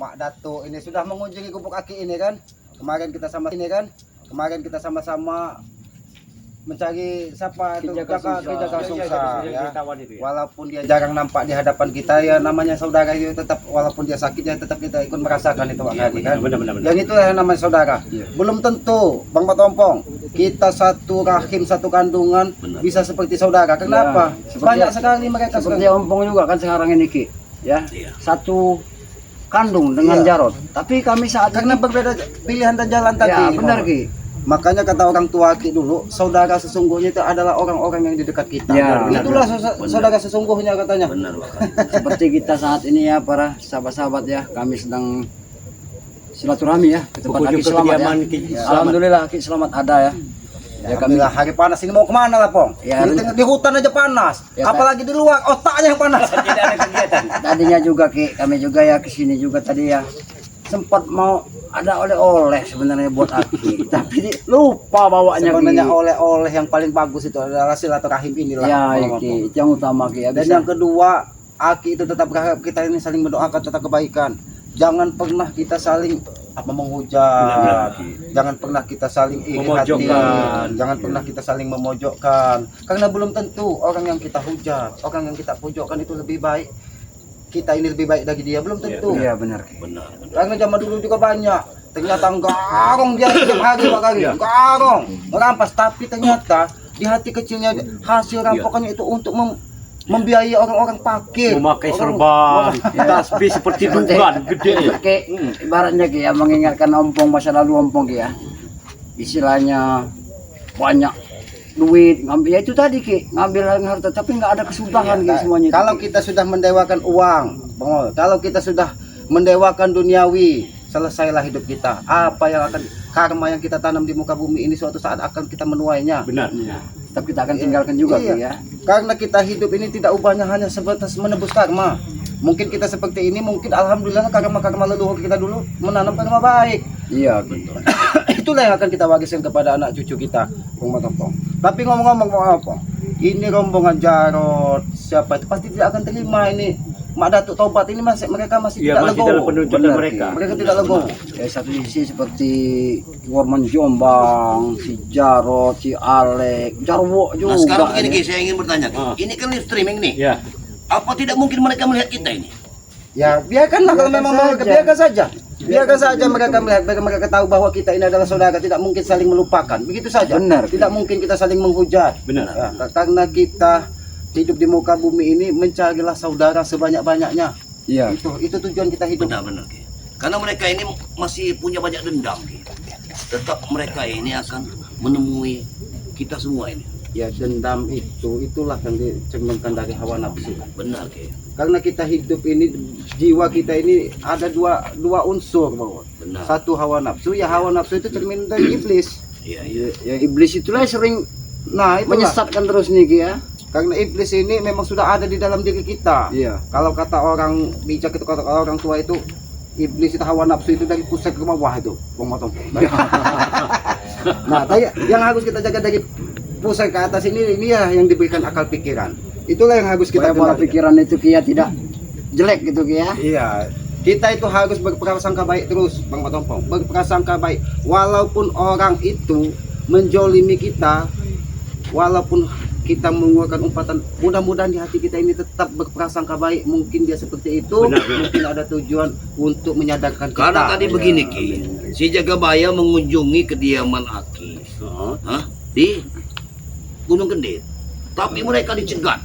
Mak Datuk ini sudah mengunjungi gubuk Aki ini kan. Kemarin kita sama-sama mencari siapa itu Jaka Sungsa ya. Walaupun dia jarang nampak di hadapan kita ya, namanya saudara itu tetap, walaupun dia sakit ya tetap kita ikut merasakan itu Pak Hadi kan. Yang itu yang namanya saudara. Belum tentu Bang Patompong kita satu rahim satu kandungan bisa seperti saudara. Kenapa? Banyak sekali mereka seperti Ompong juga kan sekarang ini Ki ya. Satu kandung dengan Jarot, tapi kami saat karena berbeda pilihan dan jalan tadi. Ya benar Ki. Makanya kata orang tua Ki dulu, saudara sesungguhnya itu adalah orang-orang yang di dekat kita. Ya, itulah saudara sesungguhnya katanya. Benar, seperti kita saat ini ya para sahabat-sahabat ya, kami sedang silaturahmi ya ke tempat Ki Selamat ya. Alhamdulillah Ki Selamat ada ya. Ya kami lah hari panas ini mau kemana lah Pong? Ya, di hutan aja panas, ya, apalagi di luar otaknya yang panas. Tidak ada kegiatan. Tadinya juga Ki, kami juga ya kesini juga tadi ya. Sempat mau ada oleh-oleh sebenarnya buat Aki, tapi lupa bawanya. Sebenarnya oleh-oleh yang paling bagus itu adalah silaturahim inilah. Ya, Ki, itu yang utama Ki. Ya, dan yang kedua, Aki itu tetap berharap kita ini saling mendoakan tentang kebaikan. Jangan pernah kita saling menghujat, jangan pernah kita saling iri hati, jangan pernah kita saling memojokkan. Karena belum tentu orang yang kita hujat, orang yang kita pojokkan itu lebih baik. Kita ini lebih baik dari dia, belum tentu. Iya benar. Karena zaman dulu juga banyak, ternyata garong dia setiap hari Pak Kari, garong merampas, tapi ternyata di hati kecilnya hasil rampokannya itu untuk membiayai orang-orang fakir, memakai serban, tasbih seperti dugaan gede. Kayak ibaratnya Ki ya, mengingatkan Ompong masa lalu Ompong Ki ya. Istilahnya banyak duit ngambil ya itu tadi Ki, ngambil harta tapi nggak ada kesudahan Ki semuanya. Kalau kita sudah mendewakan uang, kalau kita sudah mendewakan duniawi, selesailah hidup kita. Apa yang akan karma yang kita tanam di muka bumi ini suatu saat akan kita menuainya. Benar. Tapi kita akan tinggalkan juga Ki ya. Karena kita hidup ini tidak ubahnya hanya sebatas menebus karma. Mungkin kita seperti ini, mungkin alhamdulillah karma leluhur kita dulu menanam karma baik. Iya betul. Itulah yang akan kita wariskan kepada anak cucu kita, Bang Patompong. Tapi ngomong-ngomong apa? Ini rombongan Jarot, siapa itu pasti tidak akan terima ini. Mak Datuk Tobat ini mereka masih tidak legowo. Dalam penunjukan Mereka tidak legowo. Ya, satu sisi seperti Warman Jombang, si Jarot, si Alek, Jarwo juga. Nah sekarang begini Ki, saya ingin bertanya Ki. Ini kan live streaming nih. Ya. Apa tidak mungkin mereka melihat kita ini? Ya biarkanlah kalau memang mereka biarkan saja. Biarkan saja mereka melihat, mereka tahu bahwa kita ini adalah saudara, tidak mungkin saling melupakan. Begitu saja. Benar. Tidak mungkin kita saling menghujat. Benar. Ya, karena kita hidup di muka bumi ini, mencarilah saudara sebanyak-banyaknya. Iya. Itu tujuan kita hidup. Benar Ki. Karena mereka ini masih punya banyak dendam Ki. Tetap mereka ini akan menemui kita semua ini. Ya dendam itulah yang dicerminkan dari hawa nafsu. Benar Ki. Karena kita hidup ini, jiwa kita ini ada dua unsur bahwa. Benar. Satu hawa nafsu, ya hawa nafsu itu cermin dari iblis. Iya. Ya iblis itulah sering Nah itulah. menyesatkan terus nih Ki ya. Karena iblis ini memang sudah ada di dalam diri kita. Iya. Kalau kata orang bijak itu, kata orang tua itu, iblis itu hawa nafsu itu dari pusat ke bawah itu, Bang Motong. Nah, yang harus kita jaga dari pusat ke atas ini ya yang diberikan akal pikiran. Itulah yang harus kita Supaya pola pikiran itu Ki ya tidak jelek gitu Ki ya. Iya. Kita itu harus berprasangka baik terus, Bang Matompong. Berprasangka baik. Walaupun orang itu menjolimi kita, walaupun kita mengeluarkan umpatan, mudah-mudahan di hati kita ini tetap berprasangka baik. Mungkin dia seperti itu, mungkin ada tujuan untuk menyadarkan kita. Karena tadi begini Ki, si Jagabaya mengunjungi kediaman Aki di Gunung Kendit, tapi mereka dicegat.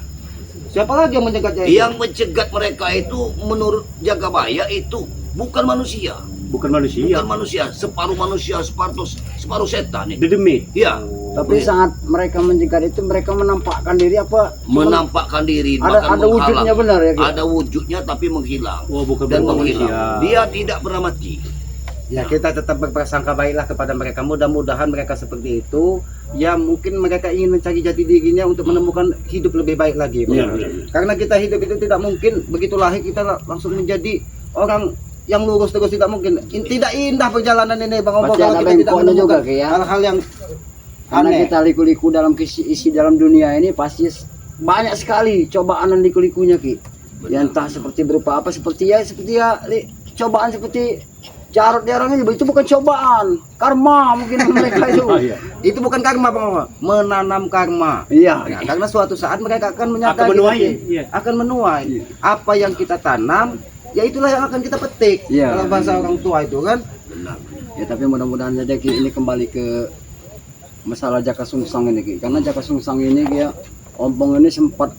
Siapa lagi yang mencegatnya? Yang mencegat mereka itu menurut Jagabaya itu bukan manusia. Bukan manusia. Bukan manusia, separuh setan nih. Dedemit. Iya. Tapi saat mereka mencegat itu mereka menampakkan diri apa? Menampakkan diri, Ada wujudnya benar ya Ki? Ada wujudnya tapi menghilang. Oh, bukan Dan manusia. menghilang. Dia tidak pernah mati. Ya kita tetap berprasangka baiklah kepada mereka. Mudah-mudahan mereka seperti itu. Ya mungkin mereka ingin mencari jati dirinya untuk menemukan hidup lebih baik lagi. Karena kita hidup itu tidak mungkin begitu lahir kita langsung menjadi orang yang lurus terus, tidak mungkin. Tidak indah perjalanan ini Bang Ompong kalau kita tidak menemukan hal-hal yang karena aneh. kita liku-liku dalam isi dalam dunia ini pasti banyak sekali cobaan dan liku-likunya Ki. Ya entah seperti berupa apa, seperti ya cobaan seperti Jarod di orang ini itu bukan cobaan, karma mungkin mereka itu. Itu bukan karma Bang, menanam karma. Iya. Ya, karena suatu saat mereka akan Akan menyadari menuai, nanti, iya. akan menuai. Apa yang kita tanam, ya itulah yang akan kita petik. Iya. Kalau bahasa orang tua itu kan. Benar. Ya tapi mudah-mudahan saja Ki, ini kembali ke masalah Jaka Sungsang ini Ki. Karena Jaka Sungsang ini ya Ompong ini sempat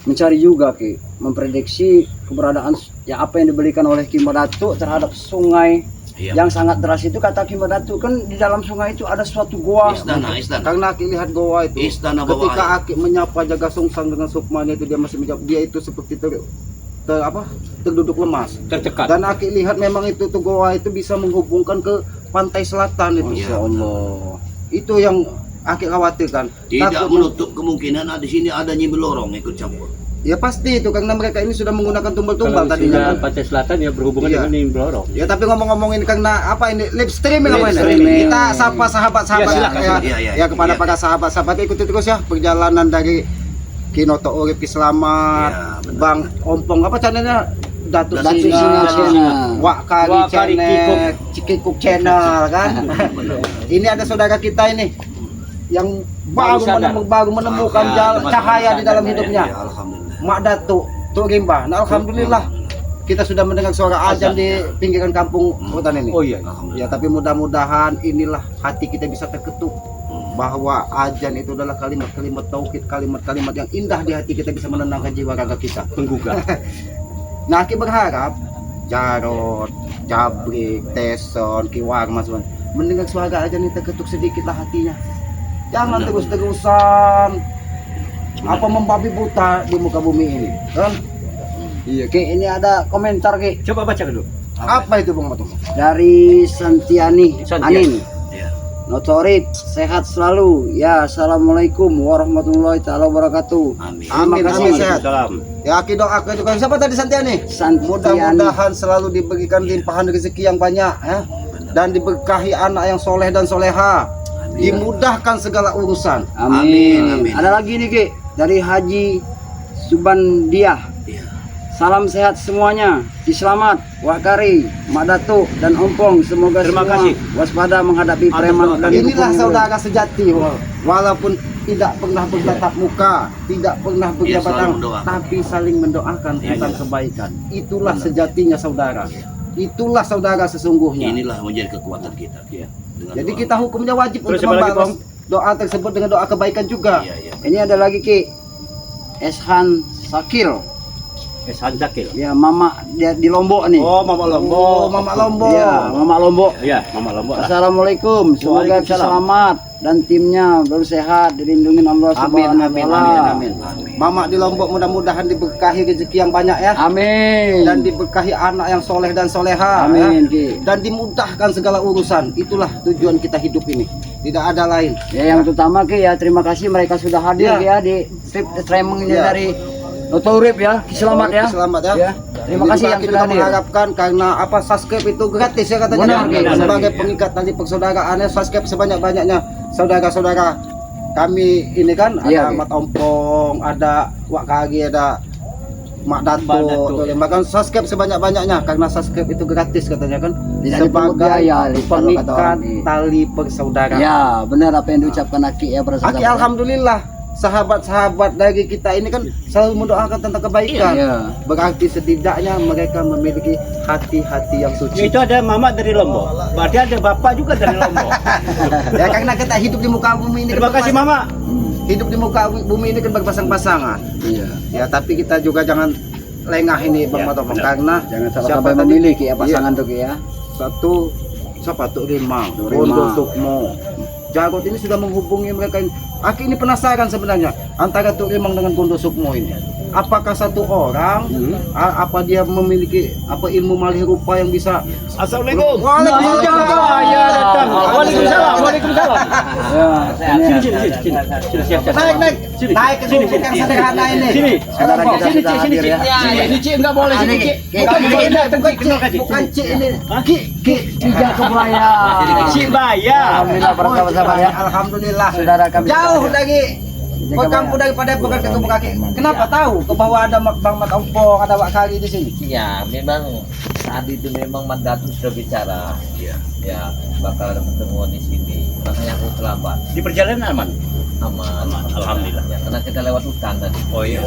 mencari juga Ki, memprediksi keberadaan ya apa yang diberikan oleh Ki Madatu terhadap sungai Iya. yang sangat deras itu. Kata Ki Madatu kan di dalam sungai itu ada suatu goa. Istana. Karena Aki lihat goa itu, Istana bawah ketika air. Aki menyapa Jaga Sungsang dengan sukmanya itu dia masih menjawab, dia itu seperti terduduk lemas. Tercekat. Dan Aki lihat memang itu tuh goa itu bisa menghubungkan ke pantai selatan itu. Masya Allah. Itu yang Aki khawatirkan. Tidak Takut- menutup kemungkinan di sini ada Nyi Belorong ikut campur. Ya pasti itu karena mereka ini sudah menggunakan tumbal-tumbal Kalau tadinya sudah kan. Pantai Selatan ya berhubungan Iya. dengan Nimblorong. Ya tapi ngomong-ngomongin karena apa ini live streaming Live apa ini? streaming. Kita sapa sahabat-sahabat Ya, silakan. Iya, kepada iya. para sahabat-sahabat ikuti terus ya perjalanan dari Kinoto Urip Ki Selamat, Iya, benar. Bang Ompong apa channelnya? Datuk Datuk Singa, Singa Channel. Wak Kari Wak Kari Channel, Cikikuk Channel kan. Ini ada saudara kita ini yang sadar. baru menemukan cahaya di dalam hidupnya. Ya, alhamdulillah. Mak Datuk, Tuk Rimba. Nah, alhamdulillah kita sudah mendengar suara azan di pinggiran kampung hutan ini. Oh iya. Ya, tapi mudah-mudahan inilah hati kita bisa terketuk bahwa azan itu adalah kalimat-kalimat tauhid, kalimat-kalimat yang indah di hati kita bisa menenangkan jiwa raga kita. Menggugah. Nah, Aki berharap Jarod, Jabrik, Teson, Kiwar, Mas Wan, mendengar suara azan ini terketuk sedikitlah hatinya. Jangan Benar. terus-terusan apa membabi buta di muka bumi ini, kan? Iya Ki, ini ada komentar Ki Coba baca dulu. Apa itu Bang Matung? dari Santiani Santiani. Anin. Ya. Notorit, sehat selalu. Ya, assalamualaikum warahmatullahi taala wabarakatuh. Amin. Amin, Terima kasih. amin, sehat. Salam. Ya, Aki doakan juga. Siapa tadi Santiani? Santiani. Mudah-mudahan selalu diberikan limpahan rezeki yang banyak, ya, dan diberkahi anak yang soleh dan soleha, dimudahkan segala urusan. Amin. Amin. Ada lagi nih Ki dari Haji Subandiah. Ya. Salam sehat semuanya. Selamat Wakari, Mak Datuk dan Ompong. Semoga Terima semua kasih. waspada menghadapi Atas preman doa dan kami. Inilah hukum. saudara sejati, walaupun tidak pernah bertatap muka, tidak pernah berjabat selalu tangan, mendoakan. tapi saling mendoakan Ya, tentang ya. kebaikan. Itulah sejatinya saudara. Itulah saudara sesungguhnya. Inilah menjadi kekuatan kita. Iya. Dengan Jadi doa. kita hukumnya wajib Terus untuk siapa lagi, membalas doa tersebut dengan doa kebaikan juga. Iya, iya. Ini ada lagi Ki Eshan Sakil. Esan Zakil. Ya, Mama dia di Lombok nih. Oh, Mama Lombok. Oh, Mama Lombok. Ya, Mama Lombok. Iya, Mama Lombok. Assalamualaikum, semoga Waalaikumsalam. selamat dan timnya baru sehat, dilindungi Allah Amin, Subhanahu wa amin, taala. amin, amin. Mama di Lombok mudah-mudahan diberkahi rezeki yang banyak ya. Amin. Dan diberkahi anak yang soleh dan soleha. Amin, Ya. Ki. Dan dimudahkan segala urusan. Itulah tujuan kita hidup ini. Tidak ada lain. Ya, yang utama Ki ya, terima kasih mereka sudah hadir Ya. ya di trip streaming ini Ya. dari Notorip ya. Selamat ya. Selamat ya. Ya. Terima Ini kasih juga yang kita sudah hadir. mengharapkan karena apa subscribe itu gratis ya katanya. Benar, Ya. benar. Sebagai Iya. pengikat tali persaudaraan ya, subscribe sebanyak-banyaknya saudara-saudara kami ini kan Iya, ada Ki. Mat Ompong, ada Wak Kagi, ada Mak Datuk. Dato, bahkan subscribe sebanyak-banyaknya karena subscribe itu gratis katanya kan. Tidak dipungut Sebagai biaya, kalau kata pengikat orang, Ki. tali persaudaraan. Ya, benar apa yang diucapkan Aki ya para Aki, alhamdulillah sahabat-sahabat dari kita ini kan selalu mendoakan tentang kebaikan. Iya. Berarti setidaknya mereka memiliki hati-hati yang suci. Itu ada mama dari Lombok. Berarti ada bapak juga dari Lombok. Ya karena kita hidup di muka bumi ini. Terima kan kasih berpasang- mama. Hidup di muka bumi ini kan berpasang-pasangan. Iya. Ya tapi kita juga jangan lengah ini Bang Ya, Matopong benar. karena Jangan salah siapa sampai tadi? memiliki ya Iya. pasangan tuh Ki ya. Satu siapa tuh Rimang, Rimang. Bondo Sukmo. Jarod ini sudah menghubungi mereka ini. Aki ini penasaran sebenarnya antara Tuk Rimang dengan Gondo Sukmo ini. Apakah satu orang apa dia memiliki apa ilmu malih rupa yang bisa Assalamualaikum. Waalaikumsalam. Ya datang. Waalaikumsalam. Waalaikumsalam. Ya, ini Sini sini sini sini. Sini siap siap. Naik naik Sini. naik ke Sini, gubuk sini. yang sederhana ini. Sini. saudara kita Sini, sudah Cik, sini, hadir ya. Cik. Ini Cik enggak boleh sini, Cik. Bukan Bukan Cik ini, Cik. bukan Kenal Cik, Cik. bukan Cik ini. Hah? Ki. Tiga kebaya. Cik Baya. Alhamdulillah para sahabat-sahabat ya. Alhamdulillah. Saudara kami Jauh sudah dari Jaga kampung daripada pekan ke Gubuk Kaki. Kenapa tahu? Ke bawah ada Bang Mat Ompong, ada Wak Kari di sini. Ya, memang saat itu memang mandatum sudah bicara, Iya. ya bakal ada pertemuan di sini. Makanya aku terlambat. Di perjalanan aman. Aman. Alhamdulillah. Ya, karena kita lewat hutan tadi. Oh iya.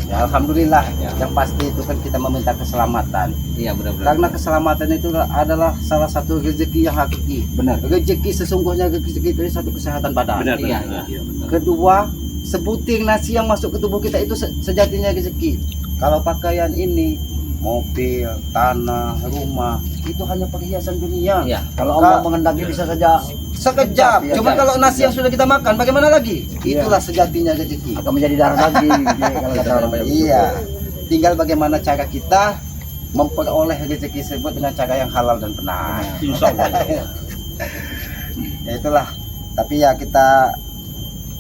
Ya, alhamdulillah. Yang pasti itu kan kita meminta keselamatan. Iya benar-benar. Karena keselamatan itu adalah salah satu rezeki yang hakiki. Benar. Rezeki sesungguhnya rezeki itu satu kesehatan badan. Benar, Iya, benar. iya. Kedua, sebuting nasi yang masuk ke tubuh kita itu sejatinya rezeki. Kalau pakaian ini, mobil, tanah, rumah, itu hanya perhiasan dunia. Iya. Kalau Allah mengendaki bisa saja Sekejap. Iya, Cuma iya. kalau nasi yang sudah kita makan, bagaimana lagi? Itulah sejatinya rezeki. akan menjadi darah daging gitu, kalau kata orang. Iya. Tinggal bagaimana cara kita memperoleh rezeki tersebut dengan cara yang halal dan benar. Insya Allah. Ya itulah. Tapi ya kita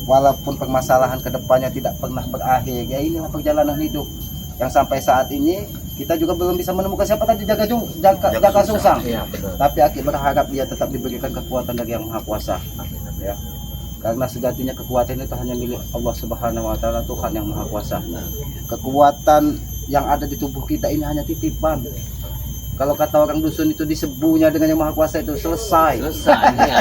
walaupun permasalahan kedepannya tidak pernah berakhir, ya inilah perjalanan hidup yang sampai saat ini kita juga belum bisa menemukan siapa tadi Jaka Sungsang. Iya benar. Tapi Aki berharap dia tetap diberikan kekuatan dari Yang Maha Kuasa. Ya. Karena sejatinya kekuatan itu hanya milik Allah Subhanahu wa taala, Tuhan Yang Maha Kuasa. Kekuatan yang ada di tubuh kita ini hanya titipan. Kalau kata orang dusun itu disebunya dengan Yang Maha Kuasa itu selesai. Selesai ya.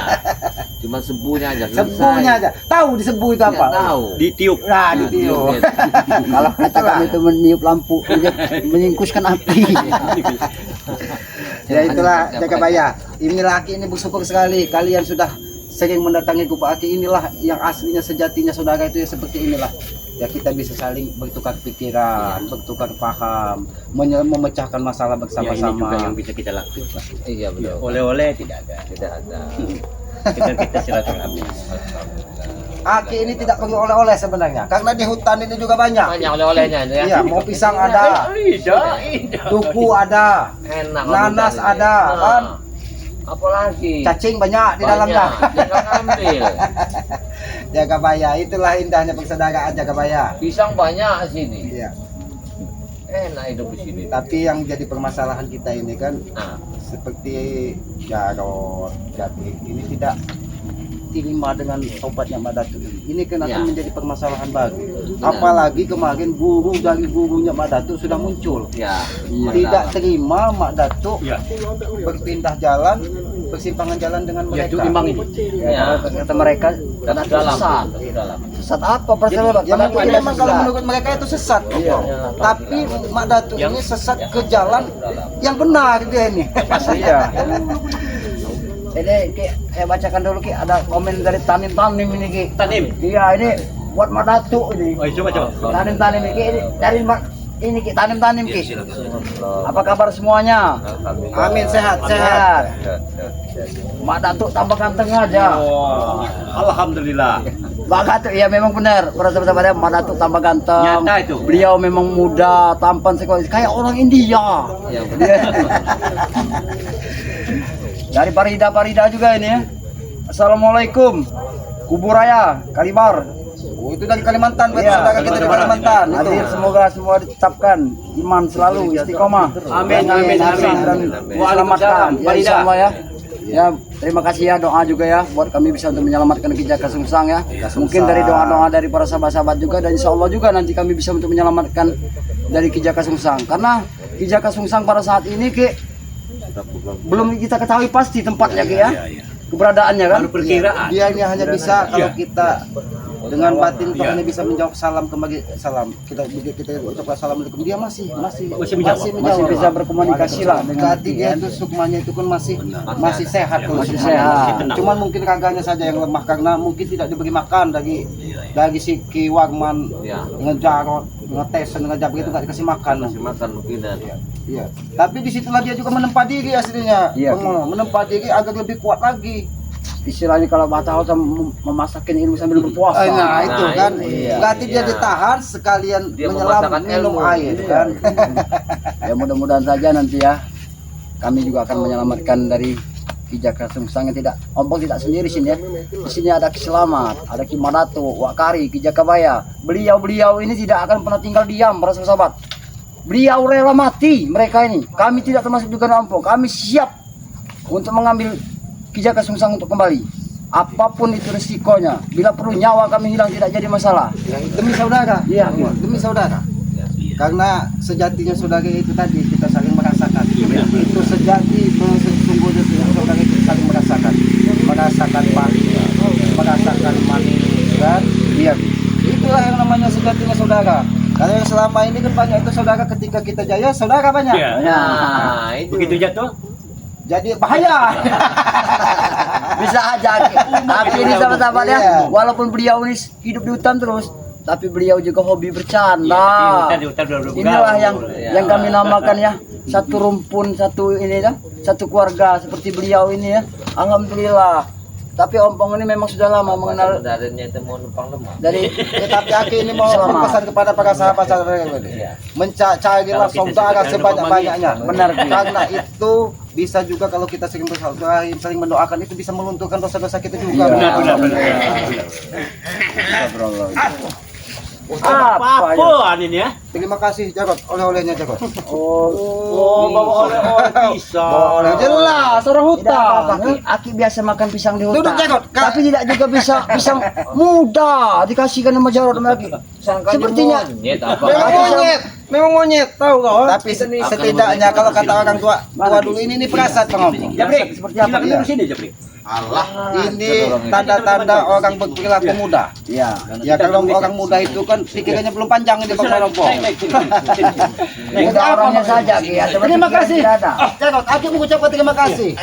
Cuma sembuhnya aja. selesai. Sebunya aja. Tahu disebu itu Nggak apa? tahu. Ditiup. Nah, ditiup. Kalau kata kami itu meniup lampu, menyingkuskan api. Ya itulah Jakabaya. Inilah Aki ini bersyukur sekali kalian sudah sering mendatangi Gubuk Aki. Inilah yang aslinya sejatinya saudara itu ya seperti inilah. Ya kita bisa saling bertukar pikiran, bertukar paham, memecahkan masalah Ya, ini juga yang bersama-sama. bisa kita lakukan. Iya benar. Oleh-oleh tidak ada. Tidak ada. Kita silaturahmi. Aki ini tidak perlu oleh-oleh sebenarnya, karena di hutan ini juga banyak. Banyak oleh-olehnya ya. Iya, mau pisang ada, duku ada, Enak. nanas kalau ada, misalnya. kan? Apalagi? Cacing banyak di dalamnya. Tinggal ambil. Jakabaya, itulah indahnya persaudaraan Jakabaya. Pisang banyak sini. Iya. Enak hidup di sini. Tapi yang jadi permasalahan kita ini kan Nah, seperti Jarot, Jati ini tidak terima dengan obatnya Mbak Datu ini. Ini kan akan Ya. menjadi permasalahan baru. Apalagi kemarin guru dari gurunya Mbak Datu sudah muncul. ya. Tidak terima Mbak Datu Ya. berpindah jalan, persimpangan jalan dengan Ya, mereka. itu imang ini. Ya, kalau kata mereka karena itu dalam. sesat. Dalam. Sesat apa persahabat? Ya mungkin Karena memang tidak kalau sesat. menurut mereka itu sesat. Iya. Tapi Mbak Datu ini sesat ke jalan yang benar dia ini. Iya. Ini Ki, saya bacakan dulu Ki, ada komen dari Tanim ini Ki. Tanim. Iya, ini buat Mak Datu ini. Oh, coba. Tanim ini Ki, ini dari Mak ini Ki, Tanim Ya, Ki. silakan. Apa kabar semuanya? Amin, sehat. Sehat. Mak Datu tambah ganteng aja. Oh, alhamdulillah. Mak Datu, ya memang benar. Para sahabat-sahabat, Mak Datu tambah ganteng. Nyata itu. Beliau memang muda, tampan sekali, kayak orang India. Ya, Dari Parida juga ini ya. Assalamualaikum. Kuburaya, Kalibar. Oh, itu dari Kalimantan, berarti Iya. saudara kita di Kalimantan. Itu. Hadir, semoga semua ditetapkan iman selalu istiqomah. Amin, amin, amin. Dan diselamatkan. Ya, Parida. insyaallah ya. Ya, terima kasih ya doa juga ya buat kami bisa untuk menyelamatkan Ki Jaka Sungsang ya. Mungkin dari doa-doa dari para sahabat-sahabat juga dan insya Allah juga nanti kami bisa untuk menyelamatkan dari Ki Jaka Sungsang. Karena Ki Jaka Sungsang pada saat ini Ki belum kita ketahui pasti tempatnya Ki ya. Keberadaannya kan. Baru perkiraan. Dia ini hanya bisa kalau Iya. kita dengan batin itu Iya. hanya bisa menjawab salam kembali salam. Kita ucapkan assalamualaikum. Dia masih menjawab. Masih bisa berkomunikasi lah dengan Hati dia itu sukmanya itu kan masih sehat kalau Masih sukmanya. sehat. tenang. Cuman mungkin raganya saja yang lemah karena mungkin tidak diberi makan dari si Ki Warman Ya. dengan Jarot, dengan Tesen, dengan Jabri itu nggak dikasih makan. Masih makan mungkin dan Iya. Tapi disitulah dia juga menempa diri aslinya. Iya. Menempa diri agar lebih kuat lagi. istilahnya kalau Batak memasakin ilmu sambil berpuasa. Nah itu Nah, kan, iya. berarti dia Iya. ditahan sekalian Dia menyelam memasakkan minum ilmu. air Iya. kan. Ya mudah-mudahan saja nanti ya kami juga akan menyelamatkan dari Ki Jaka Sungsang yang tidak ompong tidak sendiri sini ya. Di sini ada Ki Selamat, ada Ki Madato, Wakari, Ki Jakabaya. Beliau ini tidak akan pernah tinggal diam para sahabat. Beliau rela mati mereka ini. Kami tidak termasuk juga ompong. Kami siap untuk mengambil Ki Jaka Sungsang untuk kembali. Apapun itu resikonya. Bila perlu nyawa kami hilang tidak jadi masalah. Demi saudara. Iya. Demi saudara. Karena sejatinya saudara itu tadi kita saling merasakan Jadi sesungguhnya saudara itu saling merasakan pahit, merasakan manis kan. Iya. Itulah yang namanya sejatinya saudara. Karena yang selama ini kan banyak itu saudara, ketika kita jaya saudara banyak. Iya. Nah, itu. Begitu jatuh. Jadi bahaya. Bisa aja Aki ini sama-sama Iya. ya, walaupun beliau ini hidup di hutan terus, tapi beliau juga hobi bercanda. Di hutan udah Inilah bergaul. yang kami namakan ya, satu rumpun, satu ini ya, satu keluarga seperti beliau ini ya. Alhamdulillah. Tapi Ompong ini memang sudah lama mengenal Saudaranya itu mau numpang lemah. dari Tetapi Aki ini mau berpesan kepada para sahabat-sahabat ini. Mencarilah saudara sebanyak-banyaknya. Benar, Ki. Karena itu bisa juga kalau kita sering bersaudara, saling mendoakan, itu bisa melunturkan dosa-dosa kita juga. Iya. Apa ini ya? Terima kasih Jarot, oleh-olehnya Jarot. Oh, bawa oleh-oleh pisang. Bawa oleh jelas orang Tidak apa-apa, hutan. Ki. Aki biasa makan pisang di hutan. Duduk, Jakot. Tapi tidak juga bisa pisang muda dikasihkan sama Jarod sama Aki. Sepertinya Memang monyet, tahu kau? Tapi setidaknya kalau kata orang tua dulu ini perasaan pengomong. Japrik, Seperti apa silakan dia? duduk sini, Japrik. Allah, ini tanda-tanda orang berperilaku muda. ya. Ya kalau orang muda itu kan pikirannya belum panjang ini Bang Rompong. Kita orangnya saja Ki. Terima kasih. Tidak ada. Jarot, aku mengucapkan terima kasih.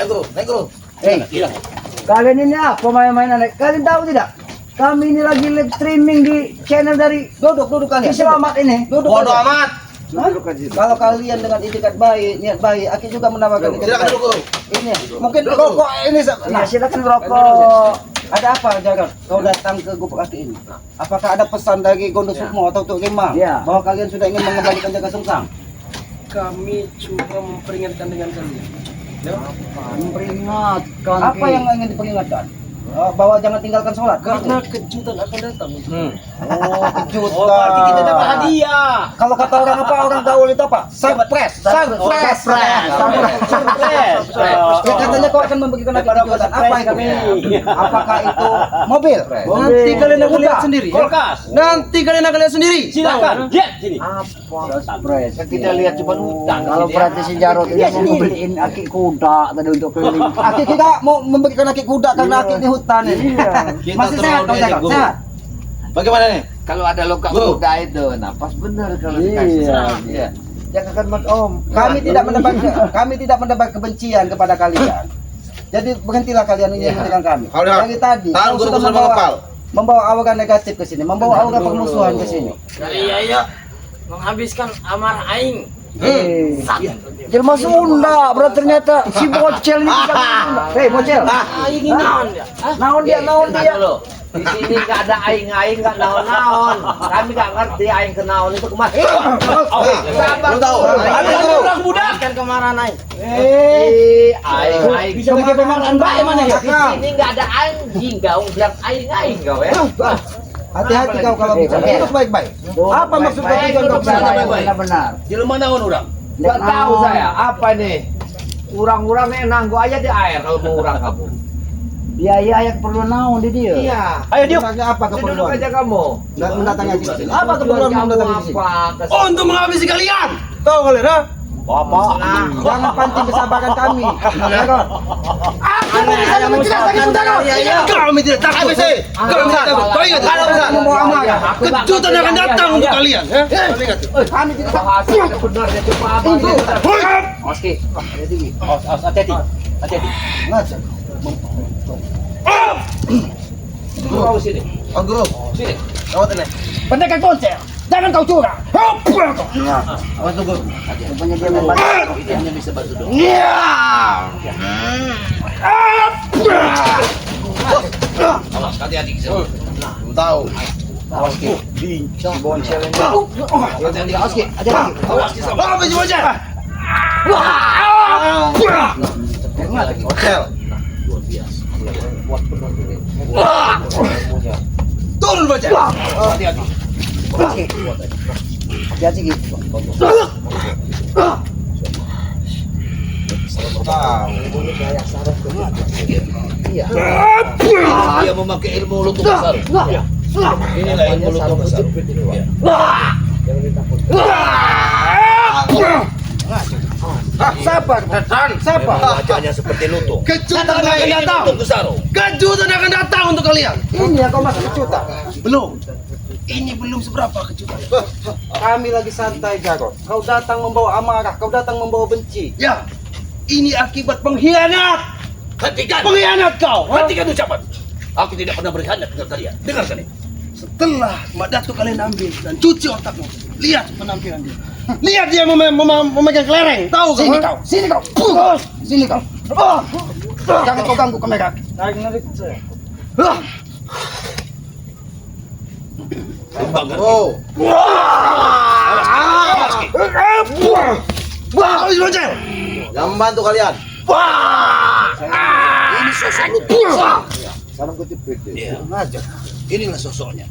Kalian ini apa main-mainan? Kalian tahu tidak? Kami ini lagi live streaming di channel dari Duduk kalian. Selamat ini. Duduk. Bodoh amat. Kalau kalian dengan itikat baik, niat baik, Aki juga menambahkan itikat baik. Ini mungkin rokok ini. Nah, silakan rokok. Ada apa Jarot? Kau datang ke Gubuk Aki ini? Apakah ada pesan dari Gondo Sukmo atau Tuk Gemang Ya. bahwa kalian sudah ingin mengembalikan Jaga Sungsang? Kami cuma memperingatkan dengan kalian. Memperingatkan. Apa Ki. yang ingin diperingatkan? Bahwa jangan tinggalkan sholat. Karena kejutan akan datang. Oh, kejutan. Oh, berarti kita dapat hadiah. Kalau kata orang apa, orang gaul itu apa? Surprise. Ya katanya kau akan memberikan lagi kejutan. Apa itu? Apakah itu mobil? Nanti kalian akan lihat sendiri. Kulkas. Nanti kalian akan lihat sendiri. Silakan. Lihat sini. Surprise. Kita lihat cuma hutan. Kalau berarti si Jarod ini mau beliin Aki kuda tadi untuk keliling. Aki kita mau memberikan Aki kuda karena Aki di hutan ini. Masih sehat kau Jaga? Sehat? Bagaimana nih? Kalau ada luka kuda itu, napas benar kalau dikasih. Iya. Jangan kan Om. Kami tidak mendapat kebencian kepada kalian. Jadi berhentilah kalian ini dengan kami. Dari tadi kau sudah membawa aura negatif ke sini, membawa aura permusuhan ke sini. Iya, menghabiskan amarah aing. Jelma Sunda, berarti ternyata si bocel ini bisa Sunda. Hei bocel. Aing naon ya? Naon dia. Dulu. Di sini nggak ada aing nggak naon-naon. Kami nggak ngerti aing ke naon itu kemana. Lu tahu? Ada orang muda. Kan kemarahan aing. Aing. Bisa pakai pemakan baik mana ya? Di sini nggak ada anjing kau bilang aing kau ya. Hati-hati kau kalau bicara. Duduk baik-baik. Apa maksud kau tujuan kau bicara? Benar. Jelema naon urang? Nggak tahu saya apa nih. Urang-urang nanggu aja di air kalau mau urang kamu. Biaya yang perlu naon di dia. Iya. Ayo Diuk. Sebenarnya apa Duduk keperluan? aja kamu. Mendatangi di sini. Apa Tujuan keperluan kamu mendatangi di sini? apa? Untuk menghabisi kalian. Tahu kalian, ha? Apa? Jangan pancing kesabaran kami. Kami tidak takut. Kami tidak takut. Kau ingat? Membawa amarah. Kejutan akan datang untuk kalian. Kami tidak Bahasa ada benar dia coba apa? Oke. Hati-hati. Hati-hati. ngajak. Mau sini. Guru. Sini. Lewat ini. Pendekar ponsel. Jangan kau curang. Awas tunggu. Rupanya dia membantu. Hanya bisa bantu dong. Awas, hati-hati ke sana. Belum tahu. Awas Ki. Si bocel ini. Hati-hati. Awas Ki. Hati-hati. Awas ke sana. Apa sih bocah? Hotel. Turun bocah. Hati-hati. Hati-hati Ki. Dia memakai ilmu lutung besar. Inilah ilmu lutung besar. Jangan ditakut. Siapa? Siapa? Wajahnya seperti lutung. Kejutan akan datang. Lutung Kesaro. Kejutan akan datang untuk kalian. Ini yang kau masuk kejutan. Belum. Ini belum seberapa kejutan. Kami lagi santai, Jarod. Kau datang membawa amarah, kau datang membawa benci. Ya. Ini akibat pengkhianat. Hentikan. Pengkhianat kau. Hentikan ucapan. Aku tidak pernah berkhianat dengan kalian. Dengarkan ini. Setelah Mak Datuk kalian ambil dan cuci otakmu, lihat penampilan dia. Lihat dia memegang kelereng. Tahu kau? Sini kau, sini kau. Sini kau. Jangan kau ganggu kamera. Narik saya. Oh. Wah, habis lonceng. Yang membantu kalian. Ini sosok lutung. Salam kutip PT. Iya. Aja. Inilah sosoknya.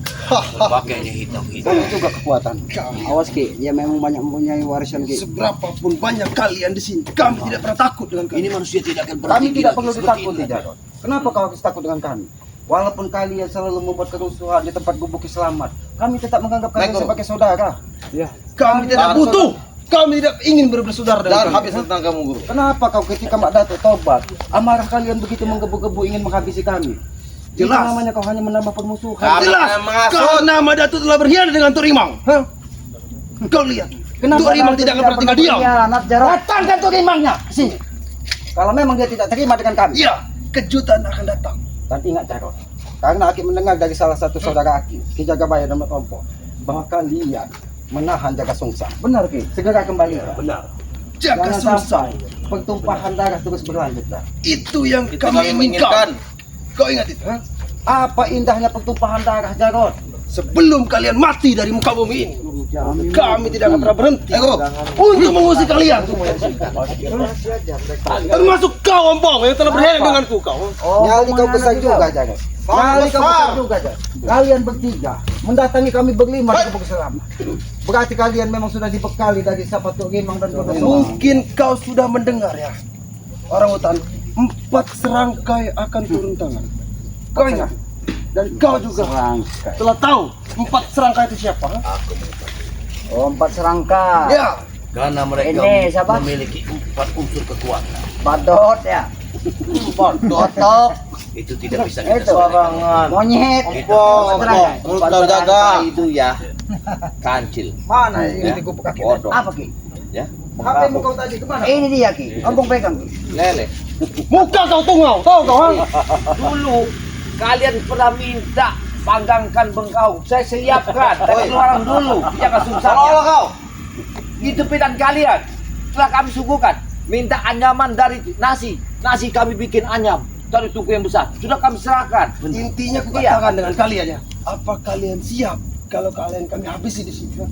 Pakainya hitam-hitam. Itu juga kekuatan. Awas Ki, dia memang banyak mempunyai warisan Ki. Seberapapun banyak kalian di sini, kami tidak pernah takut dengan kalian. Ini manusia tidak akan pernah Kami tinggi tidak lagi perlu seperti ditakuti, ini. Jarod. Kenapa kau harus takut dengan kami? Walaupun kalian selalu membuat kerusuhan di tempat gubuk selamat, kami tetap menganggap kalian sebagai saudara. Ya. Kami tidak butuh. Kami tidak ingin bersaudara dengan kalian. habis tentang kamu guru. Kenapa kau ketika Mak Datuk tobat, amarah kalian begitu menggebu-gebu ingin menghabisi kami? Jelas. Itu namanya kau hanya menambah permusuhan. Kami Jelas. akan mengasut. Karena Mak Datuk telah berkhianat dengan Tuk Rimang. Hah? Kau lihat. Tuk Rimang tidak akan pernah tinggal diam. Datangkan Tuk Rimangnya. Sini. Kalau memang dia tidak terima dengan kami. Iya. Kejutan akan datang. Dan ingat Jarod. Karena Aki mendengar dari salah satu saudara Aki, Ki Jagabaya dan Mak Tompo, bahwa kalian menahan Jaga Sungsang. Benar Ki? Segera kembali. Benar. Jaga Jangan Sungsang. Pertumpahan darah terus berlanjut. Itu yang Itu kami kami inginkan. Kau ingat itu? Ha? Apa indahnya pertumpahan darah, Jarod? Sebelum kalian mati dari muka bumi ini, kami tidak akan pernah berhenti untuk mengusir kalian. Termasuk kau, Ompong, yang telah berkhianat denganku, kau. Nyali kau besar juga, Jarod. Nyali kau besar juga, Jarod. Kalian bertiga mendatangi kami berlima di Gubuk Selamat. Berarti kalian memang sudah dibekali dari siapa Tuk Rimang dan Tuk Rimang. Mungkin kau sudah mendengar ya, orang hutan, 4 serangkai akan turun tangan. Kau ingat? Dan kau juga telah tahu 4 serangkai itu siapa? Ha? Oh, 4 serangka. Ya, Karena mereka Ini siapa? memiliki 4 unsur kekuatan. Badot ya. Botok. Itu tidak bisa kita Itu Barangan. monyet. Mulut kau jaga itu ya. Kancil. mana ini gubuk kaki? Bodoh. Apa Ki? Ya. HP mu kau tadi kemana? Ini dia Ki. Ompong pegang Ki. Lele. Muka kau tungau, tahu kau? Ha? Dulu kalian pernah minta panggangkan bengkau. Saya siapkan. Tapi orang dulu. Jangan susahnya. Kau. Hidupin kalian. Setelah kami suguhkan. Minta anyaman dari nasi. Nasi kami bikin anyam. Dari tuku yang besar. Sudah kami serahkan. Intinya aku Iya. katakan dengan kalian ya. Apa kalian siap kalau kalian kami habisi di sini? Ha?